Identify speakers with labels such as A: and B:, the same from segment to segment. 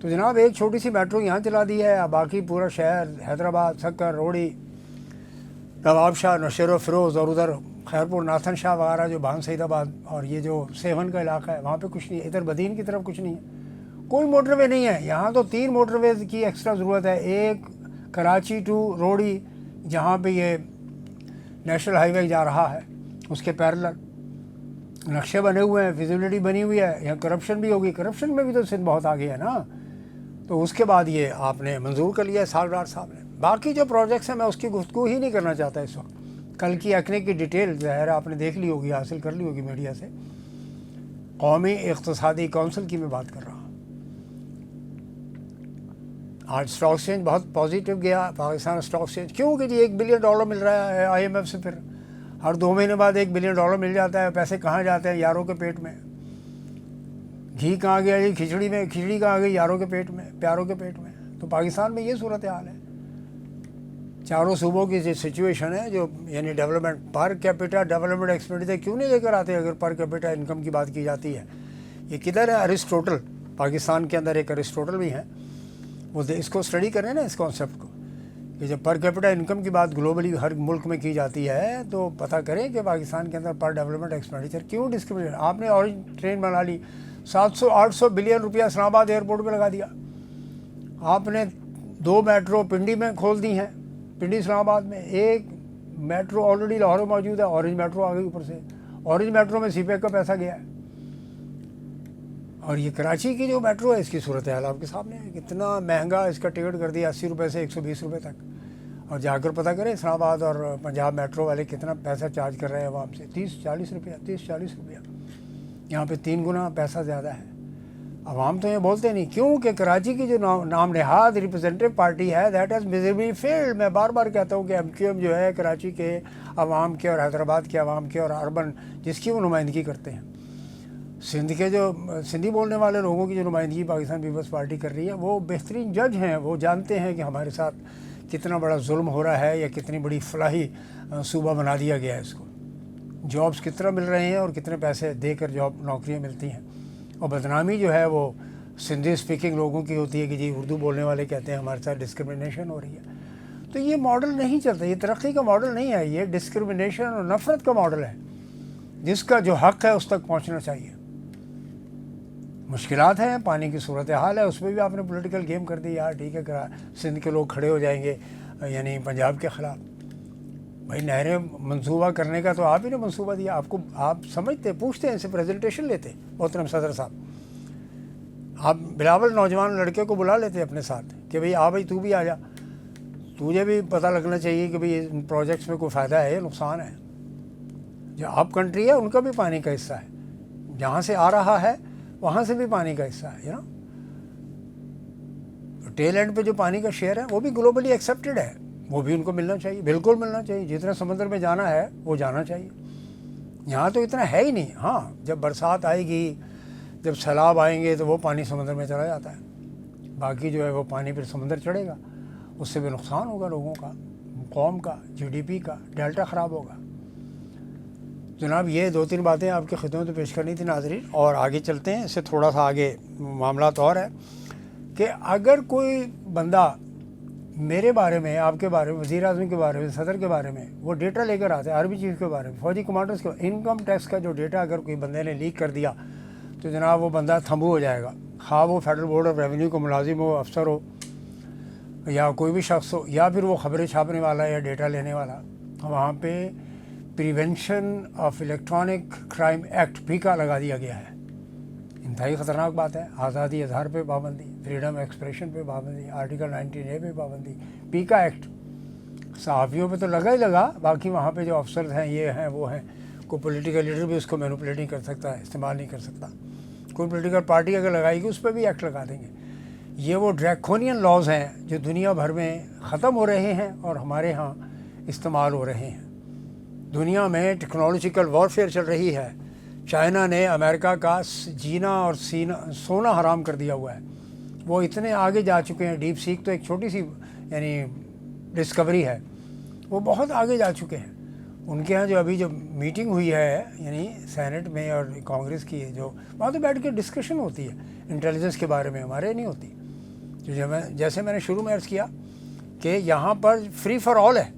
A: تو جناب ایک چھوٹی سی میٹرو یہاں چلا دی ہے، اب باقی پورا شہر حیدرآباد، سکر، روڑی، نواب شاہ، نوشہر و فیروز اور ادھر خیرپور، ناتھن شاہ وغیرہ جو بان سعید آباد اور یہ جو سیون کا علاقہ ہے وہاں پہ کچھ نہیں ہے، ادھر بدین کی طرف کچھ نہیں ہے، کوئی موٹر وے نہیں ہے یہاں. تو 3 موٹر ویز کی ایکسٹرا ضرورت ہے، ایک کراچی ٹو روڑی جہاں پہ یہ نیشنل ہائی وے جا رہا ہے اس کے پیرلل نقشے بنے ہوئے ہیں، فیزیبلٹی بنی ہوئی ہے، یہاں کرپشن بھی ہوگی، کرپشن میں بھی تو سندھ بہت آگے ہے نا. تو اس کے بعد یہ آپ نے منظور کر لیا ہے سالگرار صاحب نے. باقی جو پروجیکٹس ہیں میں اس کی گفتگو ہی نہیں کرنا چاہتا اس وقت. کل کی ایکنے کی ڈیٹیل ظاہر آپ نے دیکھ لی ہوگی، حاصل کر لی ہوگی میڈیا سے. قومی اقتصادی کونسل کی میں بات کر رہا ہوں. آج اسٹاک ایکسچینج بہت پازیٹیو گیا، پاکستان اسٹاک ایکسچینج، کیونکہ جی $1 بلین مل رہا ہے آئی ایم ایف سے، پھر ہر 2 مہینے بعد $1 بلین مل جاتا ہے. پیسے کہاں جاتے ہیں؟ یاروں کے پیٹ میں. گھی کہاں گیا جی؟ کھچڑی میں. کھچڑی کہاں گئی؟ یاروں کے پیٹ میں، پیاروں کے پیٹ میں. تو پاکستان میں یہ صورتحال ہے. چاروں صوبوں کی جو سچویشن ہے، جو یعنی development per capita development expenditure کیوں نہیں لے کر آتے اگر پر کیپٹا انکم کی بات کی جاتی ہے؟ یہ کدھر ہے ارسٹوٹل؟ پاکستان کے اندر ایک ارسٹوٹل بھی ہیں، وہ اس کو اسٹڈی کریں نا اس کانسیپٹ کو، کہ جب پر کیپٹا انکم کی بات گلوبلی ہر ملک میں کی جاتی ہے تو پتہ کریں کہ پاکستان کے اندر پر ڈیولپمنٹ ایکسپینڈیچر کیوں ڈسکریمنیٹ. آپ نے اورنج ٹرین بنا لی، 700-800 بلین روپیہ اسلام آباد ایئرپورٹ پہ لگا دیا. آپ نے 2 میٹرو پنڈی میں کھول دی ہیں، پنڈی اسلام آباد میں. ایک میٹرو آلریڈی لاہور میں موجود ہے، اورنج میٹرو آ گئی اوپر سے. اورنج میٹرو میں سی پیک کا پیسہ گیا ہے. اور یہ کراچی کی جو میٹرو ہے اس کی صورتحال آپ کے سامنے ہے. کتنا مہنگا اس کا ٹکٹ کر دیا، 80 روپے سے 120 روپے تک. اور جا کر پتہ کریں اسلام آباد اور پنجاب میٹرو والے کتنا پیسہ چارج کر رہے ہیں عوام سے، 30-40 روپیہ، 30-40 روپیہ. یہاں پہ 3 گنا پیسہ زیادہ ہے. عوام تو یہ بولتے نہیں کیوں کہ کراچی کی جو نام نہاد ریپرزینٹیو پارٹی ہے دیٹ ہیز میزربلی فیلڈ. میں بار بار کہتا ہوں کہ ایم کیو ایم جو ہے کراچی کے عوام کے اور حیدرآباد کے عوام کے اور اربن جس کی وہ نمائندگی کرتے ہیں، سندھ کے جو سندھی بولنے والے لوگوں کی جو نمائندگی پاکستان پیپلز پارٹی کر رہی ہے، وہ بہترین جج ہیں. وہ جانتے ہیں کہ ہمارے ساتھ کتنا بڑا ظلم ہو رہا ہے یا کتنی بڑی فلاحی صوبہ بنا دیا گیا ہے اس کو. جابس کتنا مل رہے ہیں اور کتنے پیسے دے کر نوکریاں ملتی ہیں. اور بدنامی جو ہے وہ سندھی اسپیکنگ لوگوں کی ہوتی ہے کہ جی اردو بولنے والے کہتے ہیں ہمارے ساتھ ڈسکرمنیشن ہو رہی ہے. تو یہ ماڈل نہیں چلتا، یہ ترقی کا ماڈل نہیں ہے، یہ ڈسکرمنیشن اور نفرت کا ماڈل ہے. جس کا جو حق ہے اس تک پہنچنا چاہیے. مشکلات ہیں، پانی کی صورتحال ہے، اس میں بھی آپ نے پولیٹیکل گیم کر دی. یار ٹھیک ہے، سندھ کے لوگ کھڑے ہو جائیں گے یعنی پنجاب کے خلاف. بھائی نہریں منصوبہ کرنے کا تو آپ ہی نے منصوبہ دیا. آپ سمجھتے، پوچھتے ہیں، اسے پریزنٹیشن لیتے محترم صدر صاحب. آپ بلاول نوجوان لڑکے کو بلا لیتے اپنے ساتھ کہ بھئی بھائی تو بھی آ جا، تجھے بھی پتہ لگنا چاہیے کہ بھئی ان پروجیکٹس میں کوئی فائدہ ہے یا نقصان ہے. جو آپ کنٹری ہے ان کا بھی پانی کا حصہ ہے، جہاں سے آ رہا ہے وہاں سے بھی پانی کا حصہ ہے. ٹیل اینڈ پہ جو پانی کا شیئر ہے وہ بھی گلوبلی ایکسیپٹڈ ہے، وہ بھی ان کو ملنا چاہیے، بالکل ملنا چاہیے. جتنا سمندر میں جانا ہے وہ جانا چاہیے. یہاں تو اتنا ہے ہی نہیں. ہاں جب برسات آئے گی، جب سیلاب آئیں گے تو وہ پانی سمندر میں چلا جاتا ہے، باقی جو ہے وہ پانی پھر سمندر چڑھے گا، اس سے بھی نقصان ہوگا لوگوں کا، قوم کا، GDP کا، ڈیلٹا خراب ہوگا. جناب یہ 2-3 باتیں آپ کی خدمت میں پیش کرنی تھی ناظرین، اور آگے چلتے ہیں. اس سے تھوڑا سا آگے معاملات اور ہے کہ اگر کوئی بندہ میرے بارے میں، آپ کے بارے میں، وزیر اعظم کے بارے میں، صدر کے بارے میں وہ ڈیٹا لے کر آتے ہیں، آرمی چیف کے بارے میں، فوجی کمانڈرز کے انکم ٹیکس کا جو ڈیٹا اگر کوئی بندے نے لیک کر دیا تو جناب وہ بندہ تھمبو ہو جائے گا. خواہ وہ فیڈرل بورڈ آف ریونیو کا ملازم ہو، افسر ہو، یا کوئی بھی شخص ہو، یا پھر وہ خبریں چھاپنے والا یا ڈیٹا لینے والا. وہاں پہ prevention of electronic crime act پیکا لگا دیا گیا ہے. انتہائی خطرناک بات ہے. آزادی اظہار پہ پابندی، فریڈم ایکسپریشن پہ پابندی، آرٹیکل 19A پہ پابندی، پیکا ایکٹ. صحافیوں پہ تو لگا ہی لگا، باقی وہاں پہ جو افسر ہیں، یہ ہیں وہ ہیں. کوئی پولیٹیکل لیڈر بھی اس کو مینوپولیٹ نہیں کر سکتا ہے، استعمال نہیں کر سکتا. کوئی پولیٹیکل پارٹی اگر لگائے گی اس پہ بھی ایکٹ لگا دیں گے. یہ وہ ڈریکونین لاز ہیں جو دنیا بھر میں ختم ہو رہے ہیں اور ہمارے ہاں استعمال ہو رہے ہیں. دنیا میں ٹیکنالوجیکل وارفیئر چل رہی ہے. چائنا نے امریکہ کا جینا اور سونا حرام کر دیا ہوا ہے. وہ اتنے آگے جا چکے ہیں. ڈیپ سیک تو ایک چھوٹی سی یعنی ڈسکوری ہے، وہ بہت آگے جا چکے ہیں. ان کے ہاں جو ابھی جو میٹنگ ہوئی ہے یعنی سینٹ میں اور کانگریس کی، جو وہاں تو بیٹھ کے ڈسکشن ہوتی ہے انٹیلیجنس کے بارے میں، ہمارے نہیں ہوتی. تو جیسے میں نے شروع میں عرض کیا کہ یہاں پر فری فار آل ہے.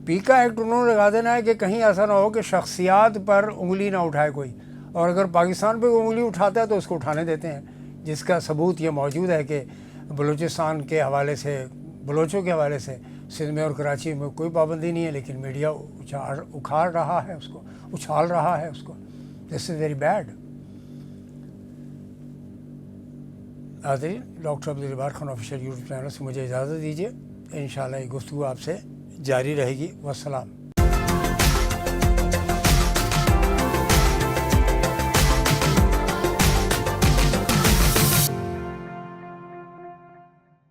A: پی کا ایکٹ انہوں نے لگا دینا ہے کہ کہیں ایسا نہ ہو کہ شخصیات پر انگلی نہ اٹھائے کوئی, اور اگر پاکستان پہ کوئی انگلی اٹھاتا ہے تو اس کو اٹھانے دیتے ہیں, جس کا ثبوت یہ موجود ہے کہ بلوچستان کے حوالے سے, بلوچوں کے حوالے سے سندھ میں اور کراچی میں کوئی پابندی نہیں ہے, لیکن میڈیا اکھاڑ رہا ہے اس کو, اچھال رہا ہے اس کو. This is very bad. ناظرین, doctor Abdul Jabbar Khan official YouTube channel سے مجھے اجازت دیجیے. انشاءاللہ یہ گفتگو آپ سے جاری رہے گی. والسلام.